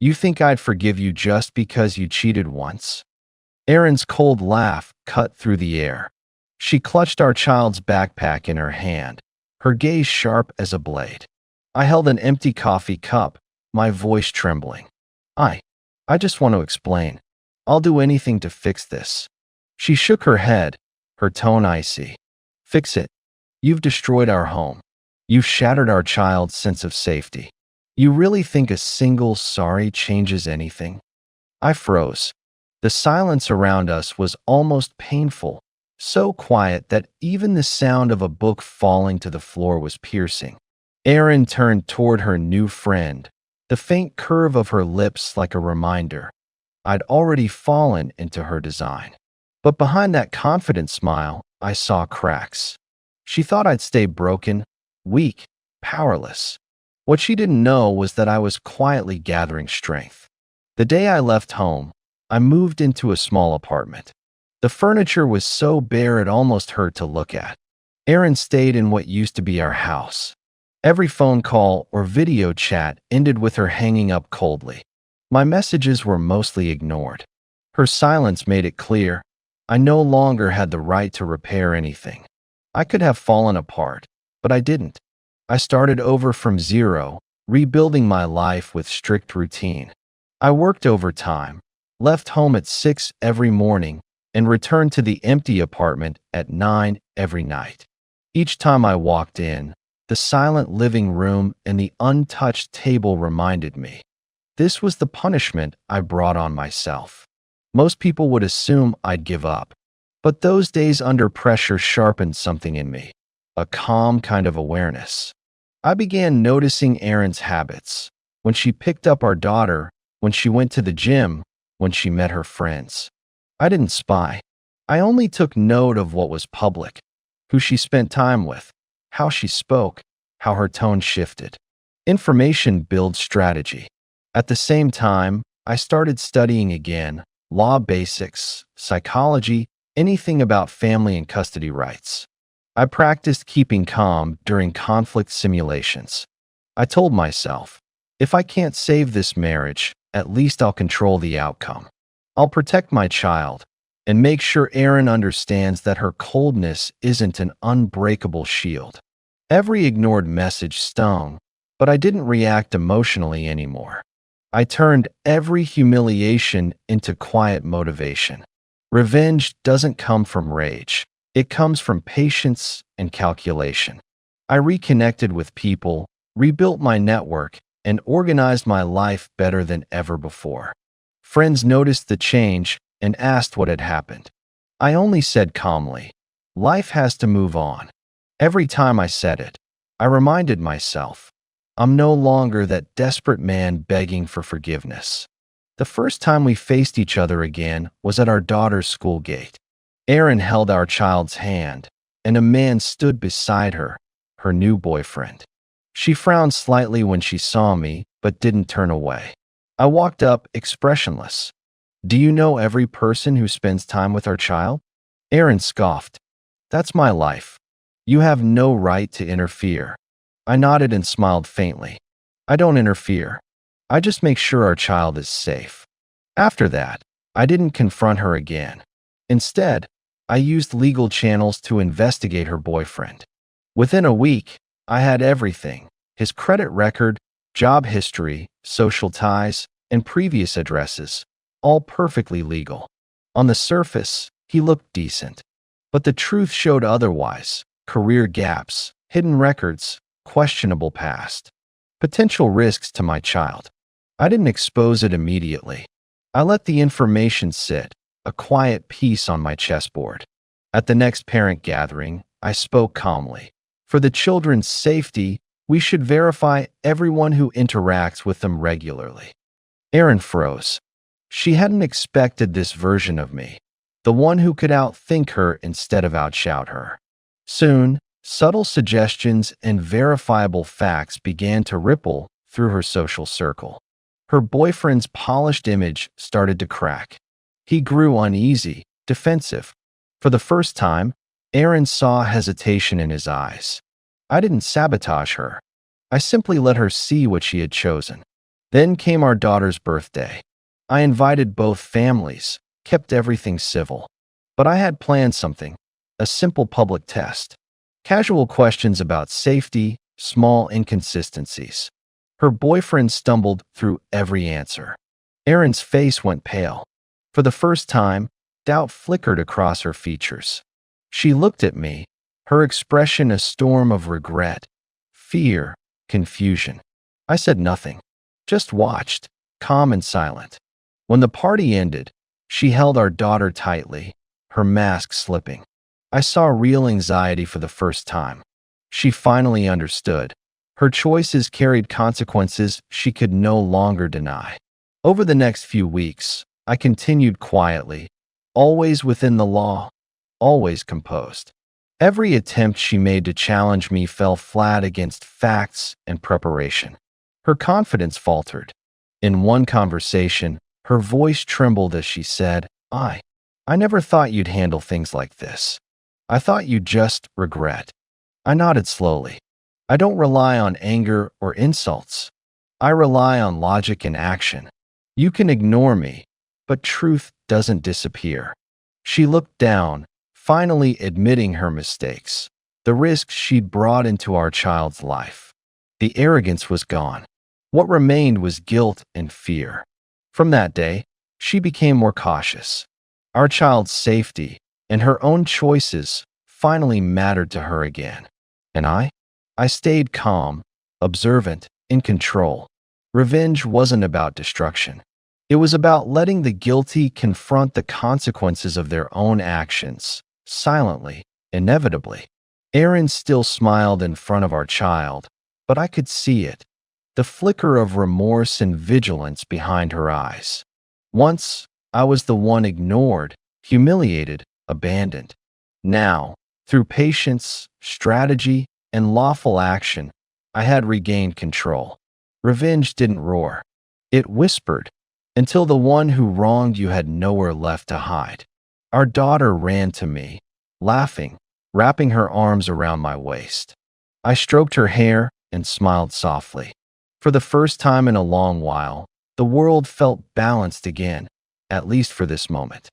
You think I'd forgive you just because you cheated once? Erin's cold laugh cut through the air. She clutched our child's backpack in her hand, her gaze sharp as a blade. I held an empty coffee cup, my voice trembling. I, I just want to explain. I'll do anything to fix this. She shook her head, her tone icy. Fix it. You've destroyed our home. You've shattered our child's sense of safety. You really think a single sorry changes anything? I froze. The silence around us was almost painful, so quiet that even the sound of a book falling to the floor was piercing. Erin turned toward her new friend, the faint curve of her lips like a reminder. I'd already fallen into her design. But behind that confident smile, I saw cracks. She thought I'd stay broken, weak, powerless. What she didn't know was that I was quietly gathering strength. The day I left home, I moved into a small apartment. The furniture was so bare it almost hurt to look at. Erin stayed in what used to be our house. Every phone call or video chat ended with her hanging up coldly. My messages were mostly ignored. Her silence made it clear I no longer had the right to repair anything. I could have fallen apart, but I didn't. I started over from zero, rebuilding my life with strict routine. I worked overtime, left home at 6 every morning, and returned to the empty apartment at 9 every night. Each time I walked in, the silent living room and the untouched table reminded me. This was the punishment I brought on myself. Most people would assume I'd give up, but those days under pressure sharpened something in me, a calm kind of awareness. I began noticing Erin's habits, when she picked up our daughter, when she went to the gym, when she met her friends. I didn't spy. I only took note of what was public, who she spent time with, how she spoke, how her tone shifted. Information builds strategy. At the same time, I started studying again, law basics, psychology, anything about family and custody rights. I practiced keeping calm during conflict simulations. I told myself, if I can't save this marriage, at least I'll control the outcome. I'll protect my child and make sure Erin understands that her coldness isn't an unbreakable shield. Every ignored message stung, but I didn't react emotionally anymore. I turned every humiliation into quiet motivation. Revenge doesn't come from rage. It comes from patience and calculation. I reconnected with people, rebuilt my network, and organized my life better than ever before. Friends noticed the change and asked what had happened. I only said calmly, life has to move on. Every time I said it, I reminded myself, I'm no longer that desperate man begging for forgiveness. The first time we faced each other again was at our daughter's school gate. Erin held our child's hand, and a man stood beside her, her new boyfriend. She frowned slightly when she saw me, but didn't turn away. I walked up, expressionless. Do you know every person who spends time with our child? Erin scoffed. That's my life. You have no right to interfere. I nodded and smiled faintly. I don't interfere. I just make sure our child is safe. After that, I didn't confront her again. Instead, I used legal channels to investigate her boyfriend. Within a week, I had everything: his credit record, job history, social ties, and previous addresses, all perfectly legal. On the surface, he looked decent. But the truth showed otherwise: career gaps, hidden records, questionable past, potential risks to my child. I didn't expose it immediately. I let the information sit, a quiet piece on my chessboard. At the next parent gathering, I spoke calmly. For the children's safety, we should verify everyone who interacts with them regularly. Erin froze. She hadn't expected this version of me, the one who could outthink her instead of outshout her. Soon, subtle suggestions and verifiable facts began to ripple through her social circle. Her boyfriend's polished image started to crack. He grew uneasy, defensive. For the first time, Erin saw hesitation in his eyes. I didn't sabotage her. I simply let her see what she had chosen. Then came our daughter's birthday. I invited both families, kept everything civil. But I had planned something, a simple public test. Casual questions about safety, small inconsistencies. Her boyfriend stumbled through every answer. Erin's face went pale. For the first time, doubt flickered across her features. She looked at me, her expression a storm of regret, fear, confusion. I said nothing, just watched, calm and silent. When the party ended, she held our daughter tightly, her mask slipping. I saw real anxiety for the first time. She finally understood. Her choices carried consequences she could no longer deny. Over the next few weeks, I continued quietly, always within the law, always composed. Every attempt she made to challenge me fell flat against facts and preparation. Her confidence faltered. In one conversation, her voice trembled as she said, I never thought you'd handle things like this. I thought you'd just regret. I nodded slowly. I don't rely on anger or insults. I rely on logic and action. You can ignore me, but truth doesn't disappear. She looked down, finally admitting her mistakes, the risks she'd brought into our child's life. The arrogance was gone. What remained was guilt and fear. From that day, she became more cautious. Our child's safety and her own choices finally mattered to her again. And I stayed calm, observant, in control. Revenge wasn't about destruction. It was about letting the guilty confront the consequences of their own actions, silently, inevitably. Erin still smiled in front of our child, but I could see it, the flicker of remorse and vigilance behind her eyes. Once, I was the one ignored, humiliated, abandoned. Now, through patience, strategy, and lawful action, I had regained control. Revenge didn't roar. It whispered, until the one who wronged you had nowhere left to hide. Our daughter ran to me, laughing, wrapping her arms around my waist. I stroked her hair and smiled softly. For the first time in a long while, the world felt balanced again, at least for this moment.